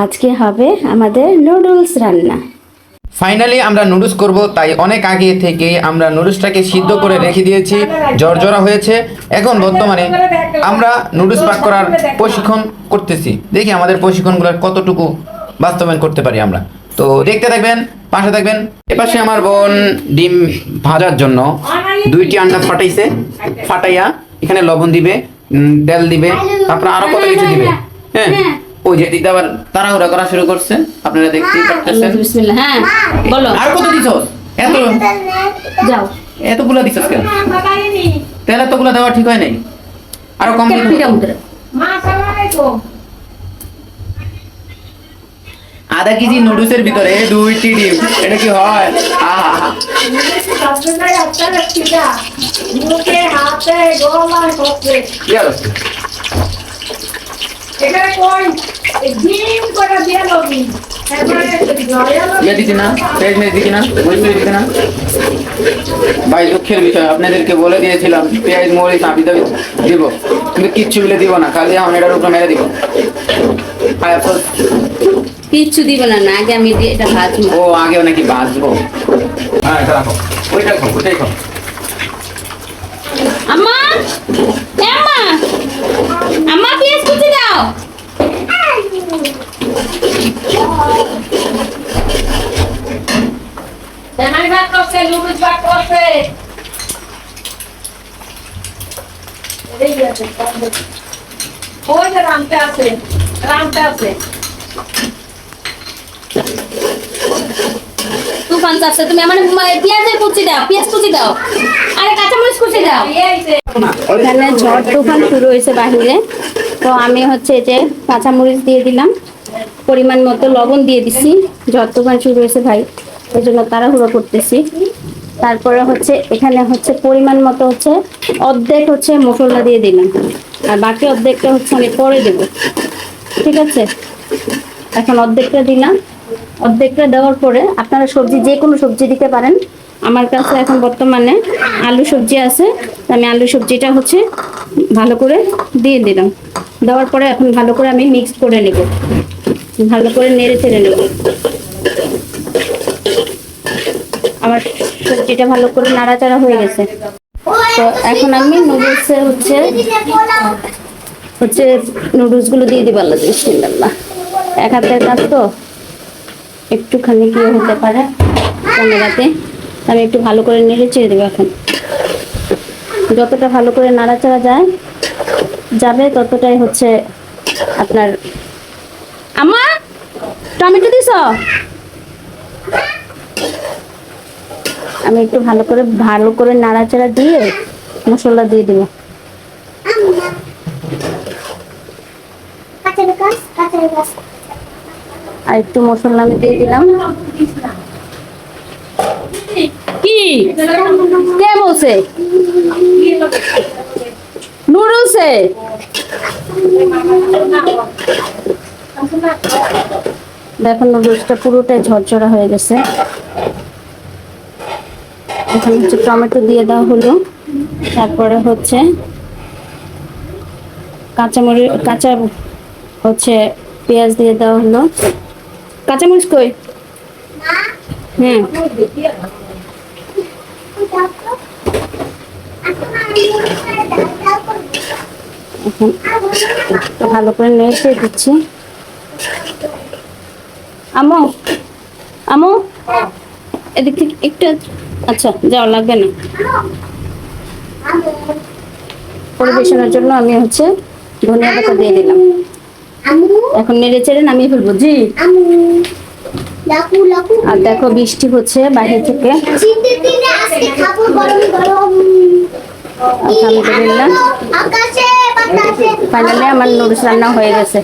আজকে হবে আমাদের নুডলস রান্না। ফাইনালি আমরা নুডলস করব, তাই অনেক আগে থেকে আমরা নুডলসটাকে সিদ্ধ করে রেখে দিয়েছি, জর্জরা হয়েছে। এখন বর্তমানে আমরা নুডলস পাক করার প্রশিক্ষণ করতেছি। দেখি আমাদের প্রশিক্ষণগুলোর কতটুকু বাস্তবায়ন করতে পারি আমরা। তো দেখতে থাকবেন, পাশে থাকবেন। এপাশে আমার বোন ডিম ভাজার জন্য 2টি আন্ডা ফাটাইছে, ফাটাইয়া এখানে লবণ দিবে, তেল দিবে, তারপর আরো কত কিছু দিবে। হ্যাঁ, ওই যে দিদা আবার তাড়াহুড়া করা শুরু করছে, আপনারা দেখতেই পাচ্ছেন। বিসমিল্লাহ। হ্যাঁ বলো, আর কত দিছস? এত যাও, এতগুলা দিছস কেন? তেল এতগুলা দেওয়া ঠিক হয় নাই, আরো কম দিতে। আধা কেজি নুডলসের ভিতরে 2টি ডিম, এটা কি হয়? আহা ভাই দুঃখের বিষয়, আপনাদেরকে বলে দিয়েছিলাম পেঁয়াজ মরিচ আবিদা দিব, কিন্তু কিচ্ছু বলে দিব না, খালি এখন এটার উপর মেরে দিব। কিচ্ছু দিব না, না আগে আমি এটা ভাজবো। ও আগে নাকি ভাজবো? হ্যাঁ এটা রাখো, ওইটা খাও, ওইটাই খাও। আম্মা, আম্মা, আম্মা পেঁয়াজ কুচি দাও। তেমাই ভাত করছে, লুডুস ভাত করছে। ওই যে রামতে আছে, রামতে আছে। তুফান চাচ্ছে, তুমি আমার পেঁয়াজের কুচি দাও, পেঁয়াজ কুচি দাও, আরে কাঁচামরিচ কুচি দাও। এখানে ঝড় তুফান শুরু হয়েছে বাহিরে, তো আমি হচ্ছে যে কাঁচামরিচ দিয়ে দিলাম, পরিমাণ মতো লবণ দিয়ে দিছি। ঝড় তুফান শুরু হয়েছে ভাই, এই জন্য তাড়াহুড়ো করতেছি। তারপরে হচ্ছে এখানে হচ্ছে পরিমাণ মতো হচ্ছে অর্ধেক হচ্ছে মশলা দিয়ে দিলাম, আর বাকি অর্ধেকটা হচ্ছে আমি পরে দেব, ঠিক আছে? এখন অর্ধেকটা দিলাম, অর্ধেকটা দেওয়ার পরে আপনারা সবজি যে কোনো সবজি দিতে পারেন। আমার কাছে এখন বর্তমানে আলু সবজি আছে, আমি আলু সবজিটা হচ্ছে ভালো করে দিয়ে দিলাম। দেওয়ার পরে এখন ভালো করে আমি মিক্স করে নেব, ভালো করে নেড়ে চেড়ে নেব। আমার সবজিটা ভালো করে নাড়াচাড়া হয়ে গেছে, তো এখন আমি নুডলসে হচ্ছে নুডলসগুলো দিয়ে দিব। আল্লাহ বিসমিল্লাহ। এক হাতের কাজ তো একটুখানি কি হতে পারে ক্যামেরাতে, আমি একটু ভালো করে নেড়ে চেড়ে দেবো। এখন যতটা ভালো করে নাড়াচাড়া যাবে ততটাই হচ্ছে আপনার। আম্মা টমেটো দিছ? আমি একটু ভালো করে নাড়াচাড়া দিয়ে মশলা দিয়ে দেবো। আর একটু মশলা আমি দিয়ে দিলাম। কি কে বলছে নুডলসে? দেখুন নুডলসটা পুরোটাই ঝরঝরা হয়ে গেছে। এখানে হচ্ছে টমেটো দিয়ে দেওয়া হলো, তারপরে হচ্ছে কাঁচা হচ্ছে পেঁয়াজ দিয়ে দেওয়া হলো। কাঁচামরিচ কই? হ্যাঁ, এখন ভালো করে নেড়ে দিচ্ছি। আমো আমো এদিক থেকে একটু, আচ্ছা যাও, লাগবে না। পরিবেশনের জন্য আমি হচ্ছে ধনিয়া পাতা দিয়ে দিলাম। এখন নেড়ে চেড়ে নামিয়ে ফেলবো। জি, আর দেখো বৃষ্টি হচ্ছে বাইরে থেকে। আলহামদুলিল্লাহ, ফাইনালি আমার নুডলস রান্না হয়ে গেছে।